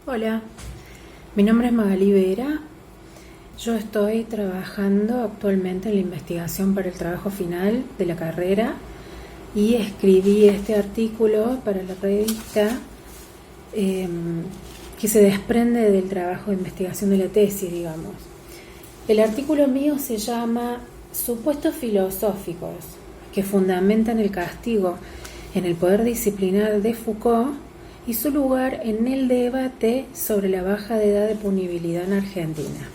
Hola, mi nombre es Magali Vera. Yo estoy trabajando actualmente en la investigación para el trabajo final de la carrera y escribí este artículo para la revista que se desprende del trabajo de investigación de la tesis, digamos. El artículo mío se llama Supuestos filosóficos que fundamentan el castigo en el poder disciplinar de Foucault y su lugar en el debate sobre la baja de edad de punibilidad en Argentina.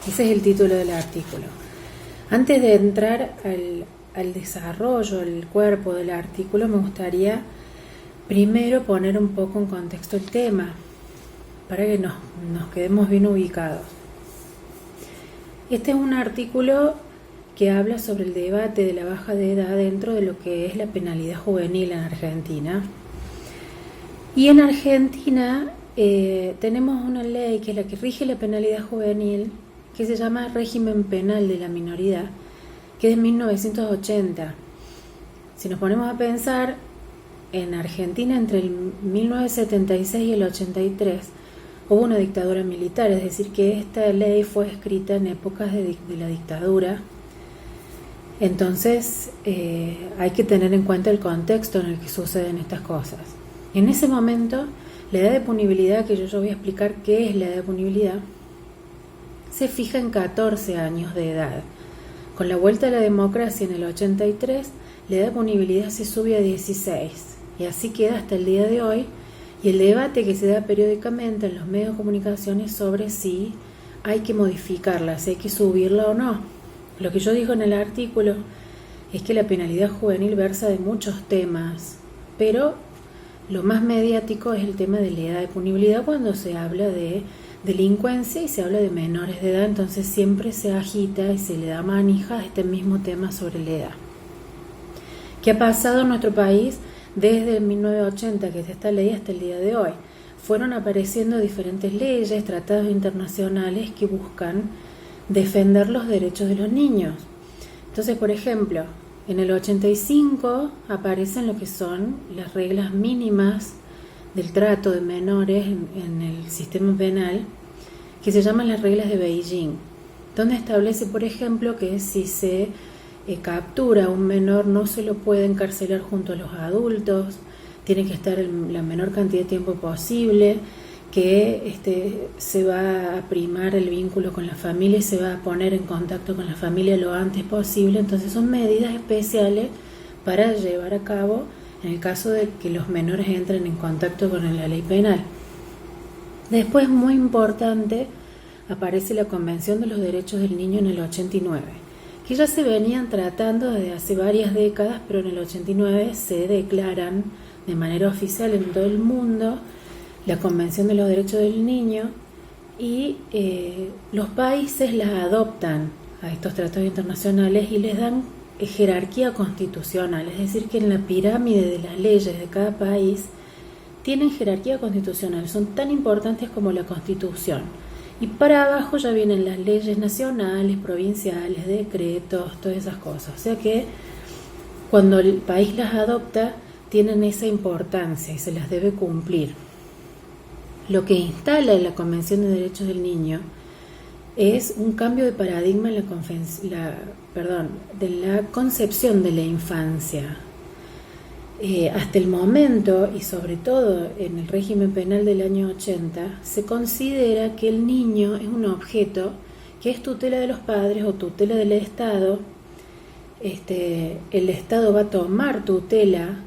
Ese es el título del artículo. Antes de entrar al desarrollo, el cuerpo del artículo, me gustaría primero poner un poco en contexto el tema, para que nos quedemos bien ubicados. Este es un artículo que habla sobre el debate de la baja de edad dentro de lo que es la penalidad juvenil en Argentina. Y en Argentina tenemos una ley que es la que rige la penalidad juvenil, que se llama Régimen Penal de la Minoridad, que es de 1980. Si nos ponemos a pensar, en Argentina entre el 1976 y el 83 hubo una dictadura militar, es decir, que esta ley fue escrita en épocas de la dictadura. Entonces hay que tener en cuenta el contexto en el que suceden estas cosas. En ese momento, la edad de punibilidad, que yo voy a explicar qué es la edad de punibilidad, se fija en 14 años de edad. Con la vuelta a la democracia en el 83, la edad de punibilidad se sube a 16, y así queda hasta el día de hoy, y el debate que se da periódicamente en los medios de comunicación es sobre si hay que modificarla, si hay que subirla o no. Lo que yo digo en el artículo es que la penalidad juvenil versa de muchos temas, pero lo más mediático es el tema de la edad de punibilidad cuando se habla de delincuencia y se habla de menores de edad, entonces siempre se agita y se le da manija a este mismo tema sobre la edad. ¿Qué ha pasado en nuestro país desde 1980, que es esta ley, hasta el día de hoy? Fueron apareciendo diferentes leyes, tratados internacionales que buscan defender los derechos de los niños. Entonces, por ejemplo, en el 85 aparecen lo que son las reglas mínimas del trato de menores en el sistema penal, que se llaman las reglas de Beijing, donde establece, por ejemplo, que si se captura a un menor no se lo puede encarcelar junto a los adultos, tiene que estar la menor cantidad de tiempo posible, que se va a primar el vínculo con la familia y se va a poner en contacto con la familia lo antes posible. Entonces son medidas especiales para llevar a cabo en el caso de que los menores entren en contacto con la ley penal. Después, muy importante, aparece la Convención de los Derechos del Niño en el 89, que ya se venían tratando desde hace varias décadas, pero en el 89 se declaran de manera oficial en todo el mundo la Convención de los Derechos del Niño, y los países las adoptan a estos tratados internacionales y les dan jerarquía constitucional, es decir, que en la pirámide de las leyes de cada país tienen jerarquía constitucional, son tan importantes como la Constitución. Y para abajo ya vienen las leyes nacionales, provinciales, decretos, todas esas cosas. O sea que cuando el país las adopta, tienen esa importancia y se las debe cumplir. Lo que instala la Convención de Derechos del Niño es un cambio de paradigma en de la concepción de la infancia. Hasta el momento, y sobre todo en el régimen penal del año 80, se considera que el niño es un objeto que es tutela de los padres o tutela del Estado. El Estado va a tomar tutela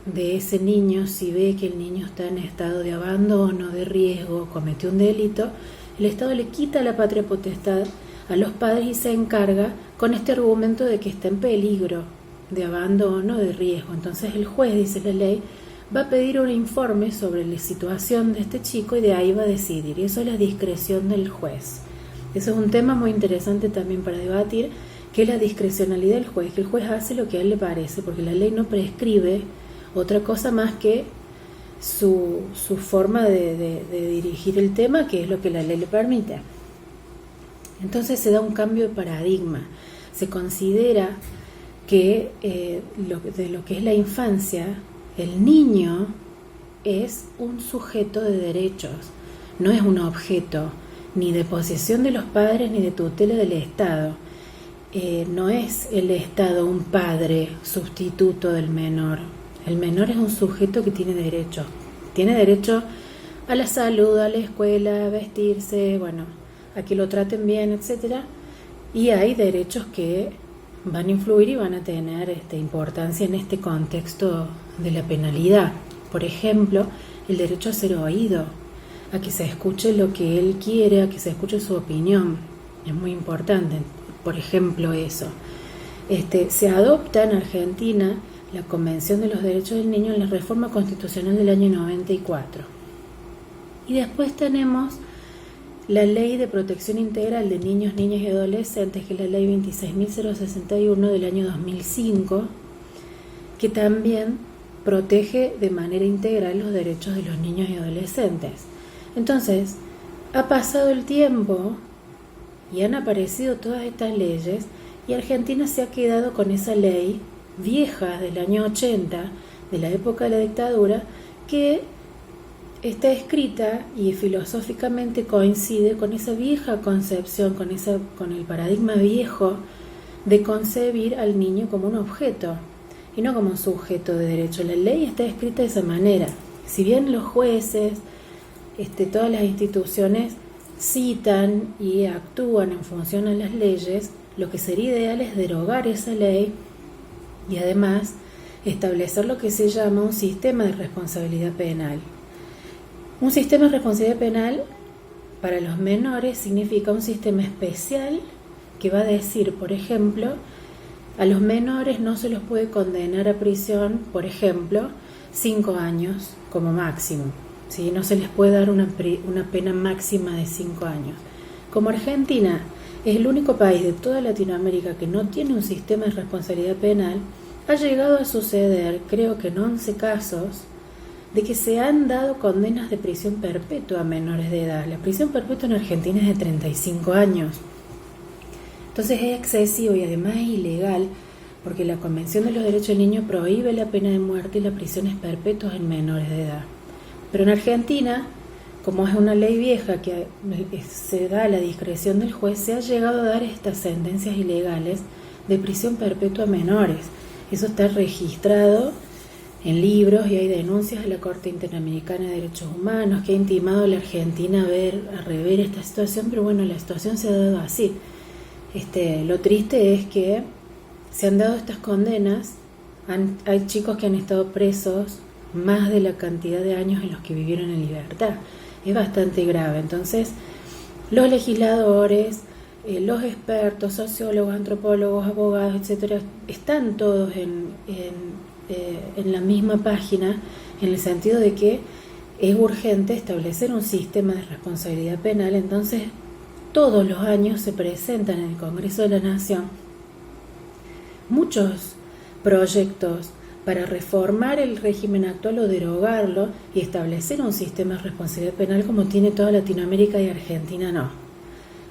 de ese niño si ve que el niño está en estado de abandono, de riesgo, cometió un delito. El Estado le quita la patria potestad a los padres y se encarga con este argumento de que está en peligro de abandono, de riesgo. Entonces el juez, dice la ley, va a pedir un informe sobre la situación de este chico y de ahí va a decidir. Y eso es la discreción del juez. Eso es un tema muy interesante también para debatir, que es la discrecionalidad del juez, que el juez hace lo que a él le parece, porque la ley no prescribe otra cosa más que su forma de dirigir el tema, que es lo que la ley le permite. Entonces se da un cambio de paradigma. Se considera que de lo que es la infancia, el niño es un sujeto de derechos, no es un objeto, ni de posesión de los padres ni de tutela del Estado. No es el Estado un padre sustituto del menor. El menor es un sujeto que tiene derechos. Tiene derecho a la salud, a la escuela, a vestirse, bueno, a que lo traten bien, etcétera. Y hay derechos que van a influir y van a tener importancia en este contexto de la penalidad. Por ejemplo, el derecho a ser oído, a que se escuche lo que él quiere, a que se escuche su opinión. Es muy importante, por ejemplo, eso. Se adopta en Argentina la Convención de los Derechos del Niño en la Reforma Constitucional del año 94. Y después tenemos la Ley de Protección Integral de Niños, Niñas y Adolescentes, que es la Ley 26.061 del año 2005, que también protege de manera integral los derechos de los niños y adolescentes. Entonces, ha pasado el tiempo y han aparecido todas estas leyes y Argentina se ha quedado con esa ley vieja del año 80, de la época de la dictadura, que está escrita y filosóficamente coincide con esa vieja concepción, con el paradigma viejo de concebir al niño como un objeto y no como un sujeto de derecho. La ley está escrita de esa manera. Si bien los jueces, todas las instituciones citan y actúan en función a las leyes, lo que sería ideal es derogar esa ley y además establecer lo que se llama un sistema de responsabilidad penal. Un sistema de responsabilidad penal para los menores significa un sistema especial que va a decir, por ejemplo, a los menores no se los puede condenar a prisión, por ejemplo, 5 años como máximo, ¿sí? No se les puede dar una pena máxima de 5 años. Como Argentina es el único país de toda Latinoamérica que no tiene un sistema de responsabilidad penal, ha llegado a suceder, creo que en 11 casos, de que se han dado condenas de prisión perpetua a menores de edad. La prisión perpetua en Argentina es de 35 años. Entonces es excesivo y además es ilegal, porque la Convención de los Derechos del Niño prohíbe la pena de muerte y las prisiones perpetuas en menores de edad. Pero en Argentina, como es una ley vieja que se da a la discreción del juez, se ha llegado a dar estas sentencias ilegales de prisión perpetua a menores. Eso está registrado en libros y hay denuncias a la Corte Interamericana de Derechos Humanos que ha intimado a la Argentina a rever esta situación, pero bueno, la situación se ha dado así. Lo triste es que se han dado estas condenas, hay chicos que han estado presos más de la cantidad de años en los que vivieron en libertad. Es bastante grave. Entonces, los legisladores, los expertos, sociólogos, antropólogos, abogados, etcétera, están todos en la misma página, en el sentido de que es urgente establecer un sistema de responsabilidad penal. Entonces, todos los años se presentan en el Congreso de la Nación muchos proyectos para reformar el régimen actual o derogarlo y establecer un sistema de responsabilidad penal como tiene toda Latinoamérica y Argentina no.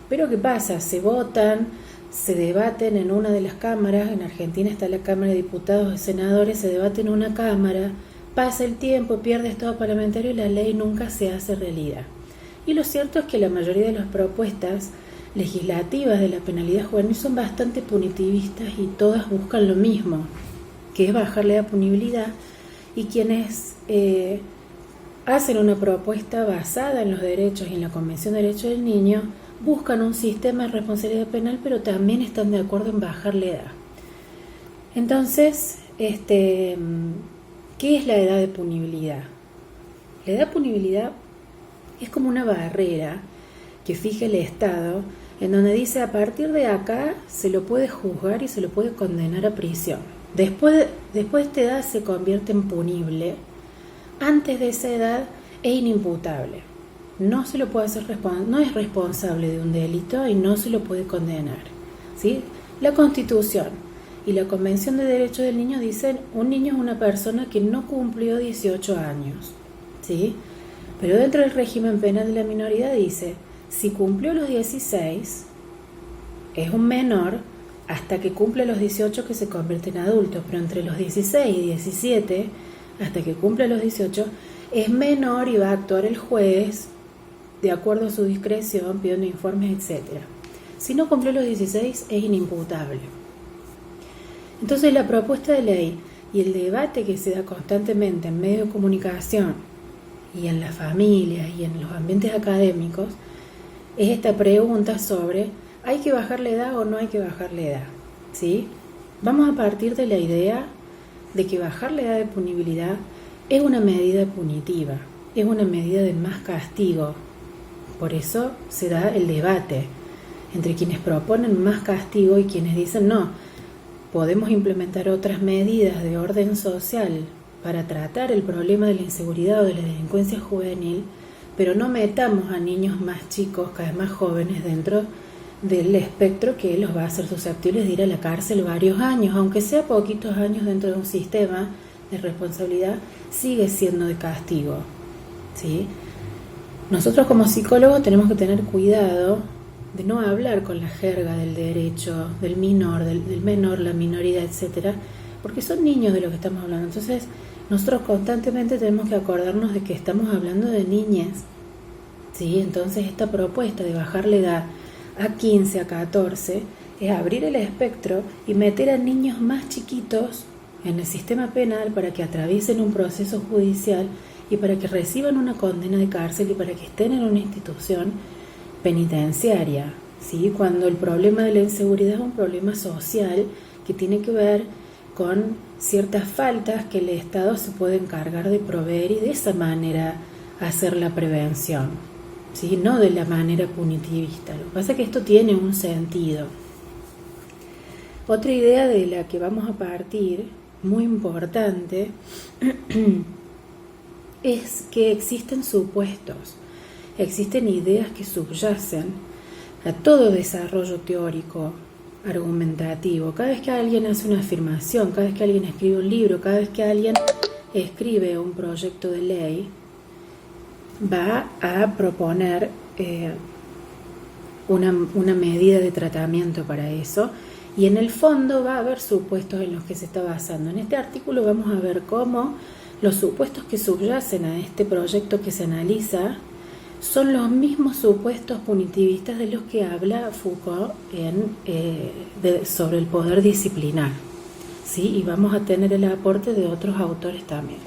Pero ¿qué pasa? Se votan, se debaten en una de las cámaras, en Argentina está la Cámara de Diputados y Senadores, se debate en una cámara, pasa el tiempo, pierde estado parlamentario y la ley nunca se hace realidad. Y lo cierto es que la mayoría de las propuestas legislativas de la penalidad juvenil son bastante punitivistas y todas buscan lo mismo, que es bajarle la punibilidad, y quienes hacen una propuesta basada en los derechos y en la Convención de Derechos del Niño buscan un sistema de responsabilidad penal, pero también están de acuerdo en bajar la edad. Entonces, ¿qué es la edad de punibilidad? La edad de punibilidad es como una barrera que fija el Estado, en donde dice a partir de acá se lo puede juzgar y se lo puede condenar a prisión. Después de esta edad se convierte en punible. Antes de esa edad es inimputable. No se lo puede hacer no es responsable de un delito y no se lo puede condenar, ¿sí? La Constitución y la Convención de Derechos del Niño dicen un niño es una persona que no cumplió 18 años, ¿sí? Pero dentro del régimen penal de la minoridad dice, si cumplió los 16, es un menor hasta que cumple los 18 que se convierte en adulto, pero entre los 16 y 17, hasta que cumple los 18, es menor y va a actuar el juez de acuerdo a su discreción, pidiendo informes, etc. Si no cumplió los 16, es inimputable. Entonces la propuesta de ley y el debate que se da constantemente en medios de comunicación y en las familias y en los ambientes académicos es esta pregunta sobre ¿hay que bajar la edad o no hay que bajar la edad? ¿Sí? Vamos a partir de la idea de que bajar la edad de punibilidad es una medida punitiva, es una medida de más castigo. Por eso se da el debate entre quienes proponen más castigo y quienes dicen no, podemos implementar otras medidas de orden social para tratar el problema de la inseguridad o de la delincuencia juvenil, pero no metamos a niños más chicos, cada vez más jóvenes, dentro del espectro que los va a hacer susceptibles de ir a la cárcel varios años, aunque sea poquitos años dentro de un sistema de responsabilidad, sigue siendo de castigo, ¿sí? Nosotros como psicólogos tenemos que tener cuidado de no hablar con la jerga del derecho, del menor, la minoría, etcétera, porque son niños de lo que estamos hablando. Entonces, nosotros constantemente tenemos que acordarnos de que estamos hablando de niñas, ¿sí? Entonces, esta propuesta de bajar la edad a 15, a 14, es abrir el espectro y meter a niños más chiquitos en el sistema penal para que atraviesen un proceso judicial y para que reciban una condena de cárcel y para que estén en una institución penitenciaria, ¿sí? Cuando el problema de la inseguridad es un problema social que tiene que ver con ciertas faltas que el Estado se puede encargar de proveer y de esa manera hacer la prevención, ¿sí? No de la manera punitivista. Lo que pasa es que esto tiene un sentido. Otra idea de la que vamos a partir, muy importante, es que existen supuestos, existen ideas que subyacen a todo desarrollo teórico, argumentativo. Cada vez que alguien hace una afirmación, cada vez que alguien escribe un libro, cada vez que alguien escribe un proyecto de ley, va a proponer una medida de tratamiento para eso, y en el fondo va a haber supuestos en los que se está basando. En este artículo vamos a ver cómo los supuestos que subyacen a este proyecto que se analiza son los mismos supuestos punitivistas de los que habla Foucault sobre el poder disciplinar, ¿sí? Y vamos a tener el aporte de otros autores también.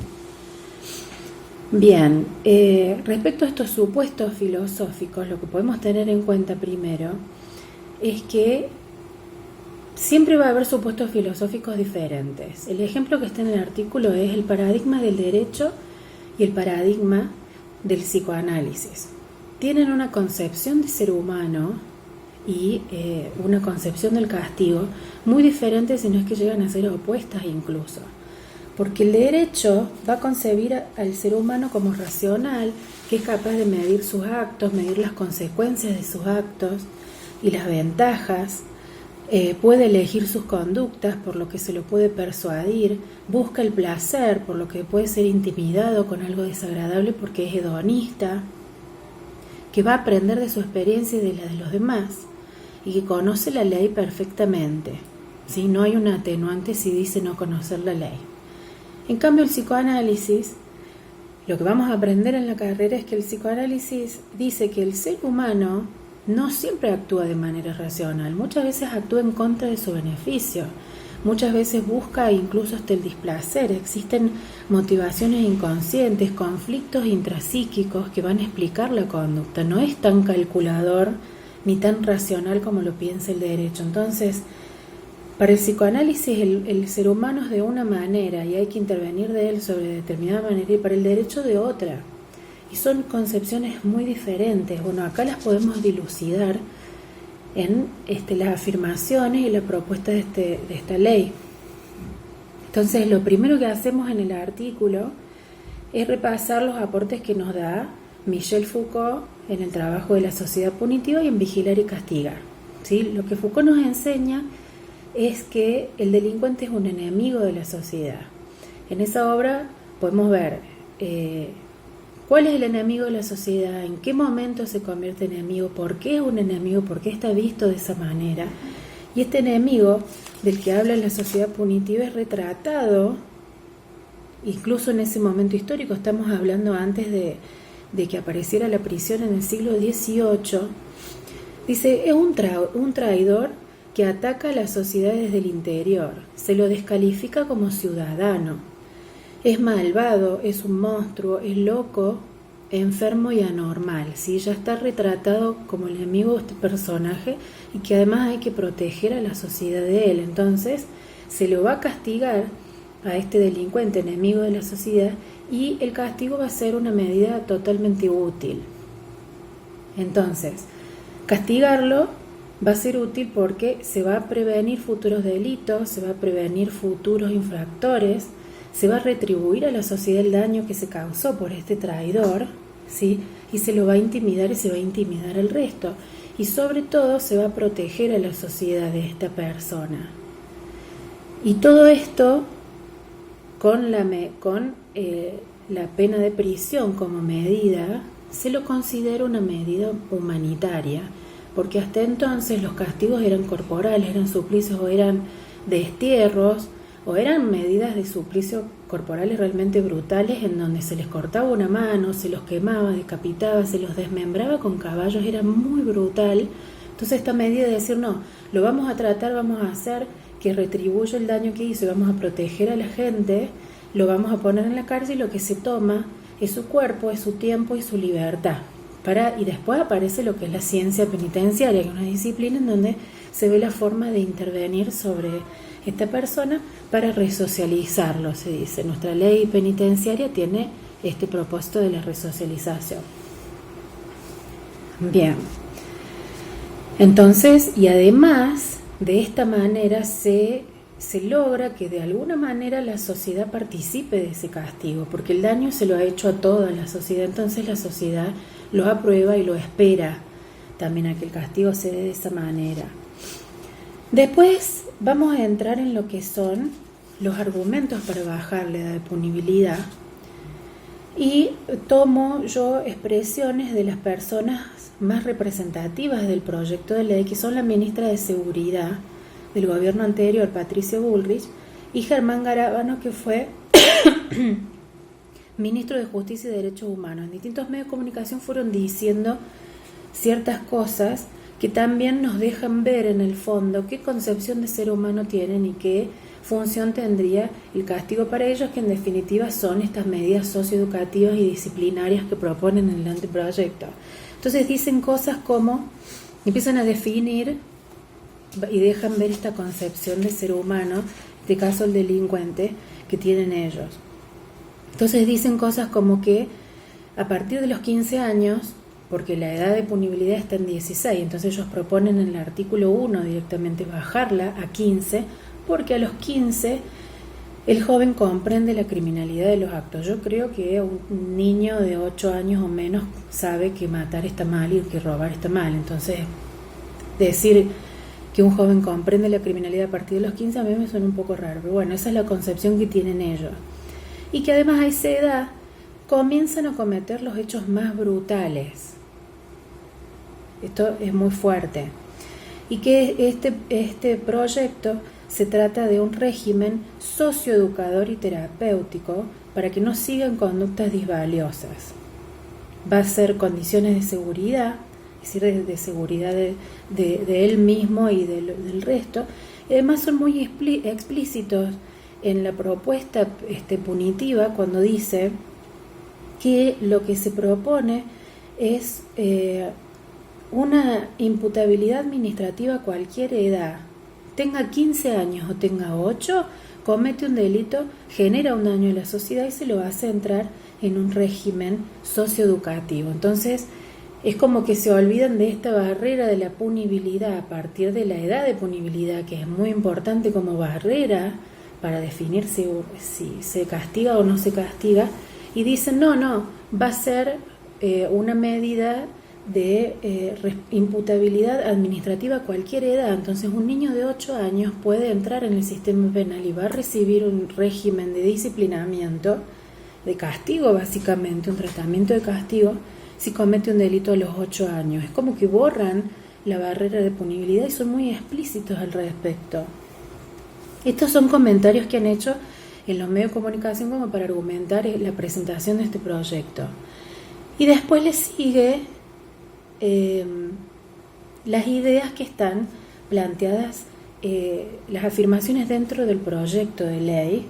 Bien, respecto a estos supuestos filosóficos, lo que podemos tener en cuenta primero es que siempre va a haber supuestos filosóficos diferentes. El ejemplo que está en el artículo es el paradigma del derecho y el paradigma del psicoanálisis. Tienen una concepción de ser humano y una concepción del castigo muy diferentes, si no es que llegan a ser opuestas incluso. Porque el derecho va a concebir al ser humano como racional, que es capaz de medir sus actos, medir las consecuencias de sus actos y las ventajas. Puede elegir sus conductas, por lo que se lo puede persuadir, busca el placer, por lo que puede ser intimidado con algo desagradable porque es hedonista, que va a aprender de su experiencia y de la de los demás, y que conoce la ley perfectamente, ¿sí? No hay un atenuante si dice no conocer la ley. En cambio, el psicoanálisis, lo que vamos a aprender en la carrera es que el psicoanálisis dice que el ser humano no siempre actúa de manera racional, muchas veces actúa en contra de su beneficio, muchas veces busca incluso hasta el displacer. Existen motivaciones inconscientes, conflictos intrapsíquicos que van a explicar la conducta. No es tan calculador ni tan racional como lo piensa el derecho. Entonces, para el psicoanálisis el ser humano es de una manera y hay que intervenir de él sobre determinada manera, y para el derecho de otra. Y son concepciones muy diferentes. Bueno, acá las podemos dilucidar en las afirmaciones y la propuesta de esta ley. Entonces, lo primero que hacemos en el artículo es repasar los aportes que nos da Michel Foucault en el trabajo de la sociedad punitiva y en Vigilar y Castigar, ¿sí? Lo que Foucault nos enseña es que el delincuente es un enemigo de la sociedad. En esa obra podemos ver ¿cuál es el enemigo de la sociedad? ¿En qué momento se convierte en enemigo? ¿Por qué es un enemigo? ¿Por qué está visto de esa manera? Y este enemigo del que habla la sociedad punitiva es retratado incluso en ese momento histórico, estamos hablando antes de que apareciera la prisión en el siglo XVIII, dice, es un traidor que ataca a la sociedad desde el interior, se lo descalifica como ciudadano, es malvado, es un monstruo, es loco, enfermo y anormal, ¿sí? Ya está retratado como el enemigo de este personaje y que además hay que proteger a la sociedad de él. Entonces se lo va a castigar a este delincuente enemigo de la sociedad y el castigo va a ser una medida totalmente útil. Entonces, castigarlo va a ser útil porque se va a prevenir futuros delitos, se va a prevenir futuros infractores, se va a retribuir a la sociedad el daño que se causó por este traidor, ¿sí? Y se lo va a intimidar y se va a intimidar al resto. Y sobre todo se va a proteger a la sociedad de esta persona. Y todo esto con la pena de prisión como medida, se lo considera una medida humanitaria, porque hasta entonces los castigos eran corporales, eran suplicios o eran destierros, o eran medidas de suplicio corporales realmente brutales en donde se les cortaba una mano, se los quemaba, decapitaba, se los desmembraba con caballos, era muy brutal. Entonces esta medida de decir, no, lo vamos a tratar, vamos a hacer que retribuya el daño que hizo y vamos a proteger a la gente, lo vamos a poner en la cárcel y lo que se toma es su cuerpo, es su tiempo y su libertad. Y después aparece lo que es la ciencia penitenciaria, que es una disciplina en donde se ve la forma de intervenir sobre esta persona para resocializarlo, se dice. Nuestra ley penitenciaria tiene este propósito de la resocialización. Bien. Entonces, y además, de esta manera se logra que de alguna manera la sociedad participe de ese castigo, porque el daño se lo ha hecho a toda la sociedad, entonces la sociedad lo aprueba y lo espera también a que el castigo se dé de esa manera. Después vamos a entrar en lo que son los argumentos para bajar la edad de punibilidad y tomo yo expresiones de las personas más representativas del proyecto de ley, que son la ministra de Seguridad del gobierno anterior, Patricia Bullrich, y Germán Garabano, que fue ministro de Justicia y Derechos Humanos. En distintos medios de comunicación fueron diciendo ciertas cosas que también nos dejan ver en el fondo qué concepción de ser humano tienen y qué función tendría el castigo para ellos, que en definitiva son estas medidas socioeducativas y disciplinarias que proponen en el anteproyecto. Entonces dicen cosas como, empiezan a definir y dejan ver esta concepción de ser humano, en este caso el delincuente, que tienen ellos. Entonces dicen cosas como que a partir de los 15 años, porque la edad de punibilidad está en 16, entonces ellos proponen en el artículo 1 directamente bajarla a 15, porque a los 15 el joven comprende la criminalidad de los actos. Yo creo que un niño de 8 años o menos sabe que matar está mal y que robar está mal. Entonces, decir que un joven comprende la criminalidad a partir de los 15 a mí me suena un poco raro, pero bueno, esa es la concepción que tienen ellos. Y que además a esa edad comienzan a cometer los hechos más brutales. Esto es muy fuerte. Y que este proyecto se trata de un régimen socioeducador y terapéutico para que no sigan conductas disvaliosas. Va a ser condiciones de seguridad, es decir, de seguridad de él mismo y del resto. Y además son muy explícitos en la propuesta punitiva cuando dice que lo que se propone es una imputabilidad administrativa a cualquier edad, tenga 15 años o tenga 8, comete un delito, genera un daño a la sociedad y se lo hace entrar en un régimen socioeducativo. Entonces, es como que se olvidan de esta barrera de la punibilidad a partir de la edad de punibilidad, que es muy importante como barrera para definir si se castiga o no se castiga, y dicen, no, va a ser una medida de imputabilidad administrativa a cualquier edad. Entonces un niño de 8 años puede entrar en el sistema penal y va a recibir un régimen de disciplinamiento, de castigo básicamente, un tratamiento de castigo si comete un delito a los 8 años. Es como que borran la barrera de punibilidad y son muy explícitos al respecto. Estos son comentarios que han hecho en los medios de comunicación como para argumentar la presentación de este proyecto. Y después le sigue las ideas que están planteadas, las afirmaciones dentro del proyecto de ley.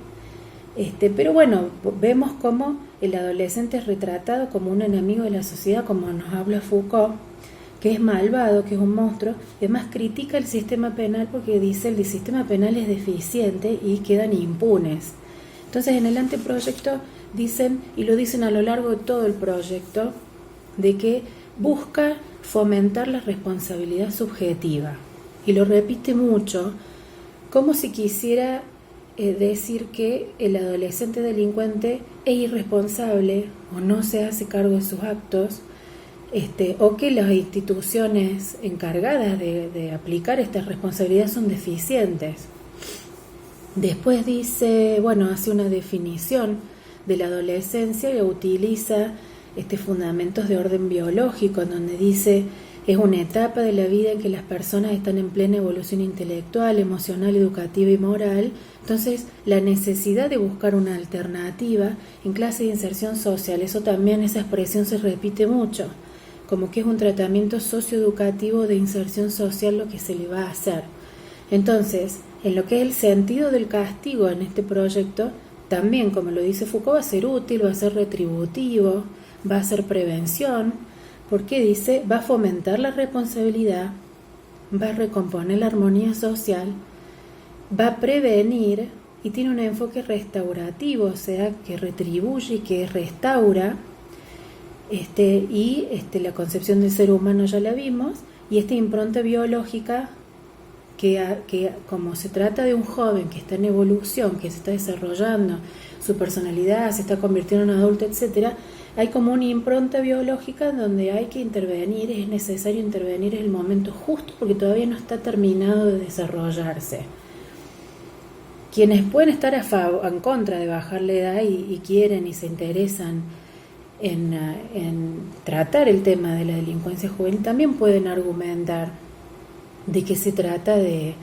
Pero bueno, vemos cómo el adolescente es retratado como un enemigo de la sociedad, como nos habla Foucault, que es malvado, que es un monstruo. Además critica el sistema penal porque dice el sistema penal es deficiente y quedan impunes. Entonces en el anteproyecto dicen, y lo dicen a lo largo de todo el proyecto, de que busca fomentar la responsabilidad subjetiva. Y lo repite mucho, como si quisiera decir que el adolescente delincuente es irresponsable o no se hace cargo de sus actos, o que las instituciones encargadas de aplicar estas responsabilidades son deficientes. Después dice, bueno, hace una definición de la adolescencia y utiliza fundamentos de orden biológico, en donde dice es una etapa de la vida en que las personas están en plena evolución intelectual, emocional, educativa y moral. Entonces, la necesidad de buscar una alternativa en clase de inserción social, eso también, esa expresión se repite mucho, como que es un tratamiento socioeducativo de inserción social lo que se le va a hacer. Entonces, en lo que es el sentido del castigo en este proyecto, también, como lo dice Foucault, va a ser útil, va a ser retributivo, va a ser prevención, porque dice, va a fomentar la responsabilidad, va a recomponer la armonía social, va a prevenir y tiene un enfoque restaurativo, o sea, que retribuye, que restaura, la concepción del ser humano ya la vimos, y esta impronta biológica que como se trata de un joven que está en evolución, que se está desarrollando, su personalidad se está convirtiendo en adulto, etcétera, hay como una impronta biológica donde hay que intervenir, es necesario intervenir en el momento justo porque todavía no está terminado de desarrollarse. Quienes pueden estar en contra de bajar la edad y quieren y se interesan en tratar el tema de la delincuencia juvenil también pueden argumentar de que se trata de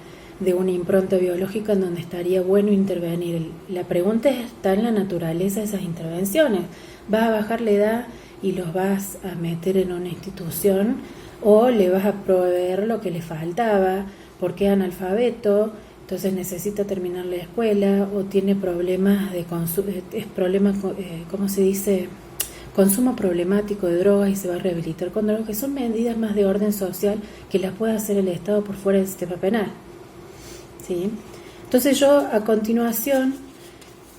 una impronta biológica en donde estaría bueno intervenir. La pregunta está en la naturaleza de esas intervenciones. ¿Vas a bajar la edad y los vas a meter en una institución o le vas a proveer lo que le faltaba porque es analfabeto, entonces necesita terminar la escuela o tiene problemas de consumo problemático de drogas y se va a rehabilitar con drogas, que son medidas más de orden social que las puede hacer el Estado por fuera del sistema penal? ¿Sí? Entonces yo a continuación,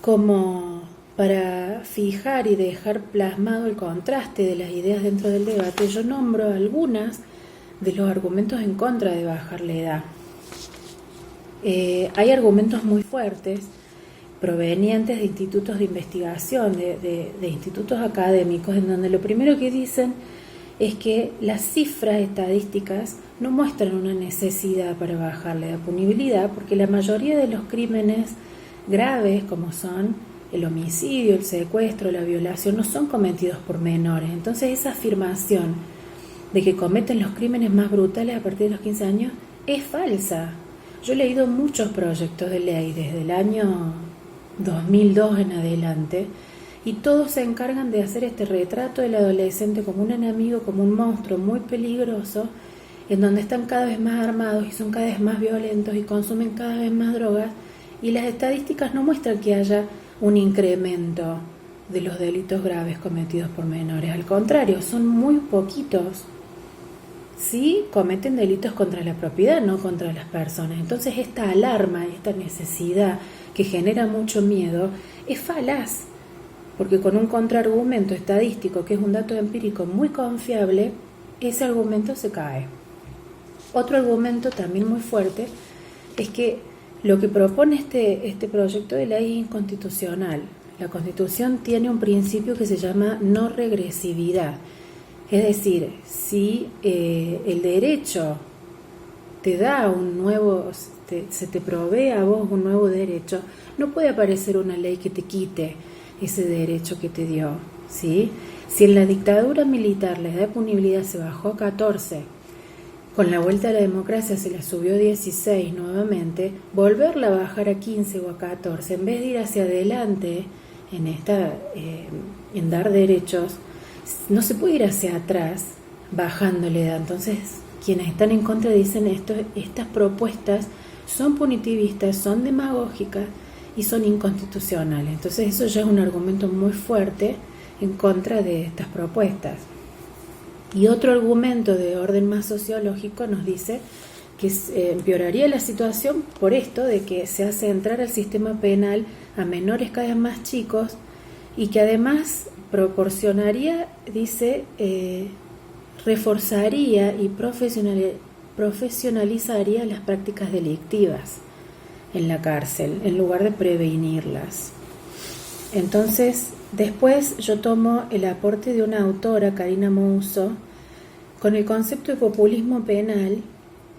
como para fijar y dejar plasmado el contraste de las ideas dentro del debate, yo nombro algunas de los argumentos en contra de bajar la edad. Hay argumentos muy fuertes provenientes de institutos de investigación, de institutos académicos, en donde lo primero que dicen es que las cifras estadísticas no muestran una necesidad para bajar la punibilidad, porque la mayoría de los crímenes graves, como son el homicidio, el secuestro, la violación, no son cometidos por menores. Entonces esa afirmación de que cometen los crímenes más brutales a partir de los 15 años es falsa. Yo he leído muchos proyectos de ley desde el año 2002 en adelante, y todos se encargan de hacer este retrato del adolescente como un enemigo, como un monstruo muy peligroso, en donde están cada vez más armados y son cada vez más violentos y consumen cada vez más drogas, y las estadísticas no muestran que haya un incremento de los delitos graves cometidos por menores. Al contrario, son muy poquitos. Sí cometen delitos contra la propiedad, no contra las personas. Entonces esta alarma, esta necesidad que genera mucho miedo, es falaz, porque con un contraargumento estadístico, que es un dato empírico muy confiable, ese argumento se cae. Otro argumento también muy fuerte es que lo que propone este proyecto de ley es inconstitucional. La Constitución tiene un principio que se llama no regresividad. Es decir, si el derecho te da un nuevo, se te provee a vos un nuevo derecho, no puede aparecer una ley que te quite ese derecho que te dio, ¿sí? Si en la dictadura militar la edad de punibilidad se bajó a 14 con la vuelta a la democracia se la subió 16 nuevamente, volverla a bajar a 15 o a 14, en vez de ir hacia adelante en dar derechos, no se puede ir hacia atrás bajándole edad. Entonces, quienes están en contra dicen estas propuestas son punitivistas, son demagógicas y son inconstitucionales. Entonces, eso ya es un argumento muy fuerte en contra de estas propuestas. Y otro argumento de orden más sociológico nos dice que empeoraría la situación por esto de que se hace entrar al sistema penal a menores cada vez más chicos y que además proporcionaría, dice, reforzaría y profesionalizaría las prácticas delictivas en la cárcel en lugar de prevenirlas. Entonces, después yo tomo el aporte de una autora, Karina Mousso, con el concepto de populismo penal,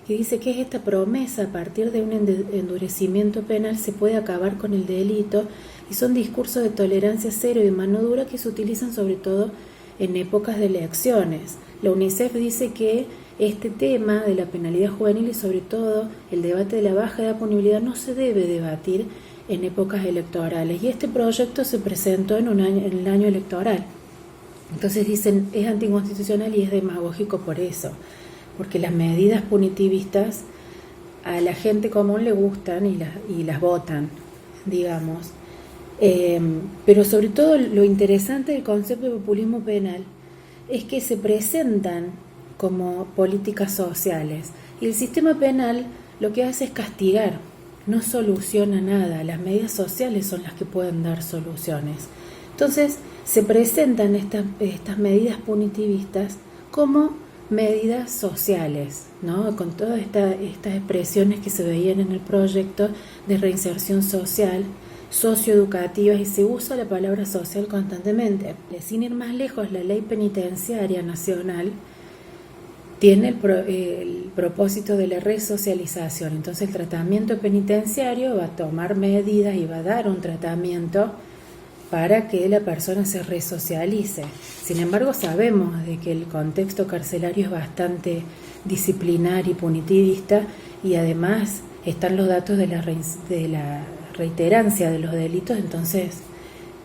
que dice que es esta promesa: a partir de un endurecimiento penal se puede acabar con el delito, y son discursos de tolerancia cero y de mano dura que se utilizan sobre todo en épocas de elecciones. La UNICEF dice que este tema de la penalidad juvenil y sobre todo el debate de la baja edad punibilidad no se debe debatir en épocas electorales, y este proyecto se presentó en el año electoral. Entonces dicen es anticonstitucional y es demagógico por eso, porque las medidas punitivistas a la gente común le gustan y las votan, digamos. Pero sobre todo lo interesante del concepto de populismo penal es que se presentan como políticas sociales, y el sistema penal lo que hace es castigar, no soluciona nada. Las medidas sociales son las que pueden dar soluciones. Entonces se presentan estas medidas punitivistas como medidas sociales, ¿no? Con todas estas expresiones que se veían en el proyecto de reinserción social, socioeducativas, y se usa la palabra social constantemente. Sin ir más lejos, la ley penitenciaria nacional tiene el propósito de la resocialización. Entonces el tratamiento penitenciario va a tomar medidas y va a dar un tratamiento para que la persona se resocialice. Sin embargo, sabemos de que el contexto carcelario es bastante disciplinar y punitivista, y además están los datos de la reiterancia de los delitos. Entonces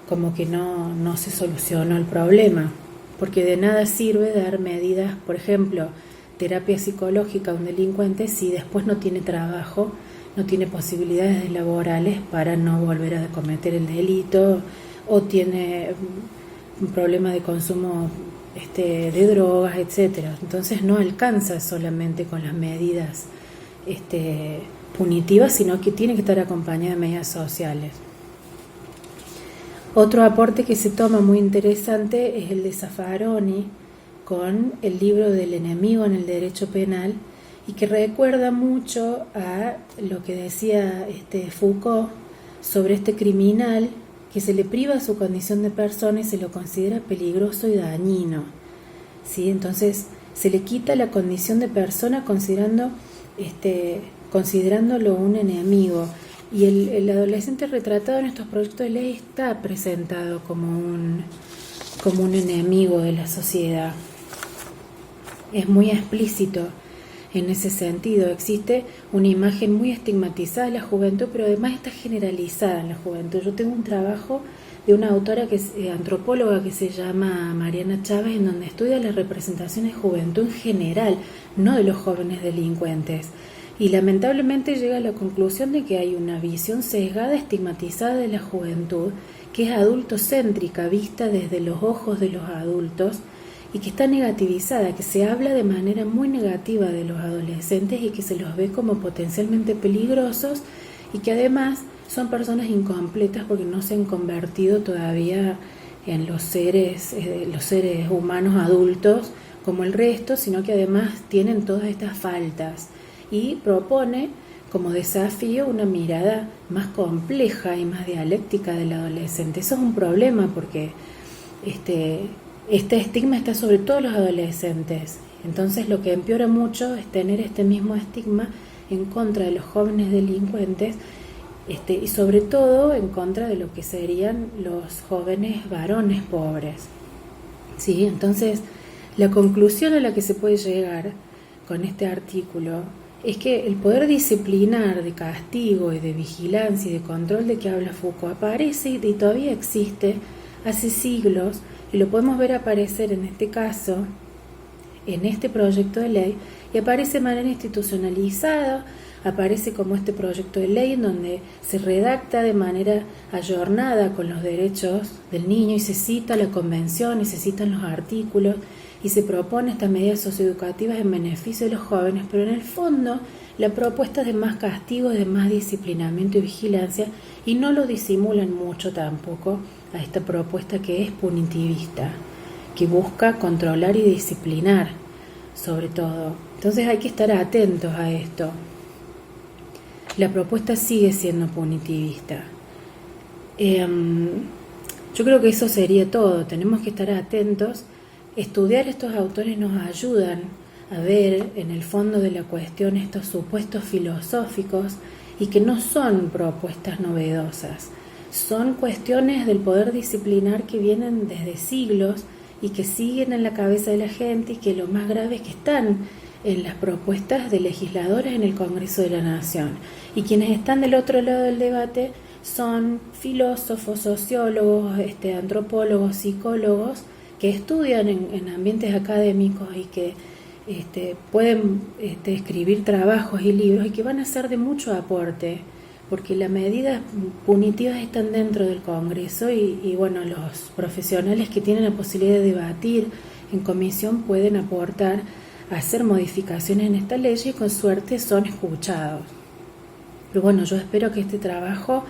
como que no se solucionó el problema, porque de nada sirve dar medidas, por ejemplo, terapia psicológica a un delincuente si después no tiene trabajo, no tiene posibilidades laborales para no volver a cometer el delito, o tiene un problema de consumo de drogas, etcétera. Entonces no alcanza solamente con las medidas punitivas, sino que tiene que estar acompañada de medidas sociales. Otro aporte que se toma muy interesante es el de Zaffaroni con el libro del enemigo en el derecho penal, y que recuerda mucho a lo que decía Foucault sobre este criminal que se le priva su condición de persona y se lo considera peligroso y dañino, ¿sí? Entonces se le quita la condición de persona considerándolo un enemigo, y el adolescente retratado en estos proyectos de ley está presentado como un enemigo de la sociedad. Es muy explícito en ese sentido. Existe una imagen muy estigmatizada de la juventud, pero además está generalizada en la juventud. Yo tengo un trabajo de una autora que es antropóloga, que se llama Mariana Chávez, en donde estudia las representaciones de juventud en general, no de los jóvenes delincuentes. Y lamentablemente llega a la conclusión de que hay una visión sesgada, estigmatizada de la juventud, que es adultocéntrica, vista desde los ojos de los adultos, y que está negativizada, que se habla de manera muy negativa de los adolescentes y que se los ve como potencialmente peligrosos, y que además son personas incompletas porque no se han convertido todavía en los seres humanos adultos como el resto, sino que además tienen todas estas faltas, y propone como desafío una mirada más compleja y más dialéctica del adolescente. Eso es un problema porque este estigma está sobre todos los adolescentes. Entonces lo que empeora mucho es tener este mismo estigma en contra de los jóvenes delincuentes, y sobre todo en contra de lo que serían los jóvenes varones pobres, ¿sí? Entonces la conclusión a la que se puede llegar con este artículo es que el poder disciplinar de castigo y de vigilancia y de control de que habla Foucault aparece y todavía existe hace siglos, y lo podemos ver aparecer en este caso, en este proyecto de ley, y aparece de manera institucionalizada, aparece como este proyecto de ley en donde se redacta de manera ayornada con los derechos del niño y se cita la convención y se citan los artículos y se propone estas medidas socioeducativas en beneficio de los jóvenes, pero en el fondo la propuesta es de más castigo, de más disciplinamiento y vigilancia, y no lo disimulan mucho tampoco a esta propuesta que es punitivista, que busca controlar y disciplinar sobre todo. Entonces hay que estar atentos a esto. La propuesta sigue siendo punitivista. Yo creo que eso sería todo. Tenemos que estar atentos. Estudiar estos autores nos ayudan a ver en el fondo de la cuestión estos supuestos filosóficos y que no son propuestas novedosas. Son cuestiones del poder disciplinar que vienen desde siglos y que siguen en la cabeza de la gente, y que lo más grave es que están en las propuestas de legisladores en el Congreso de la Nación. Y quienes están del otro lado del debate son filósofos, sociólogos, antropólogos, psicólogos, que estudian en ambientes académicos y que pueden escribir trabajos y libros y que van a ser de mucho aporte, porque las medidas punitivas están dentro del Congreso y bueno, los profesionales que tienen la posibilidad de debatir en comisión pueden aportar a hacer modificaciones en esta ley y con suerte son escuchados. Pero bueno, yo espero que este trabajo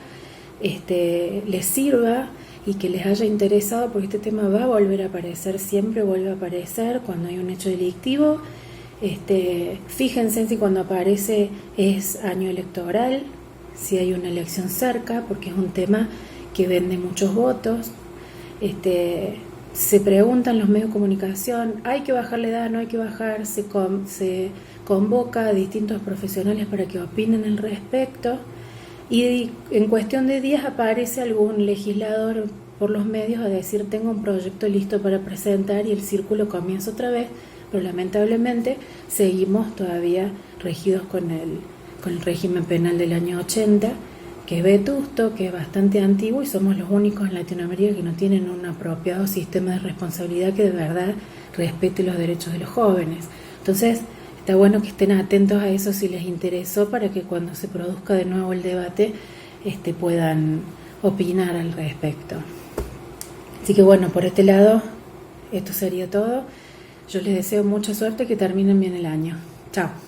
les sirva y que les haya interesado, porque este tema va a volver a aparecer, siempre vuelve a aparecer cuando hay un hecho delictivo. Fíjense si cuando aparece es año electoral, si hay una elección cerca, porque es un tema que vende muchos votos. Se preguntan los medios de comunicación, ¿hay que bajar la edad? ¿No hay que bajar? Se convoca a distintos profesionales para que opinen al respecto, y en cuestión de días aparece algún legislador por los medios a decir tengo un proyecto listo para presentar, y el círculo comienza otra vez, pero lamentablemente seguimos todavía regidos con el régimen penal del año 80, que es vetusto, que es bastante antiguo, y somos los únicos en Latinoamérica que no tienen un apropiado sistema de responsabilidad que de verdad respete los derechos de los jóvenes. Entonces, está bueno que estén atentos a eso si les interesó, para que cuando se produzca de nuevo el debate puedan opinar al respecto. Así que bueno, por este lado, esto sería todo. Yo les deseo mucha suerte, que terminen bien el año. Chao.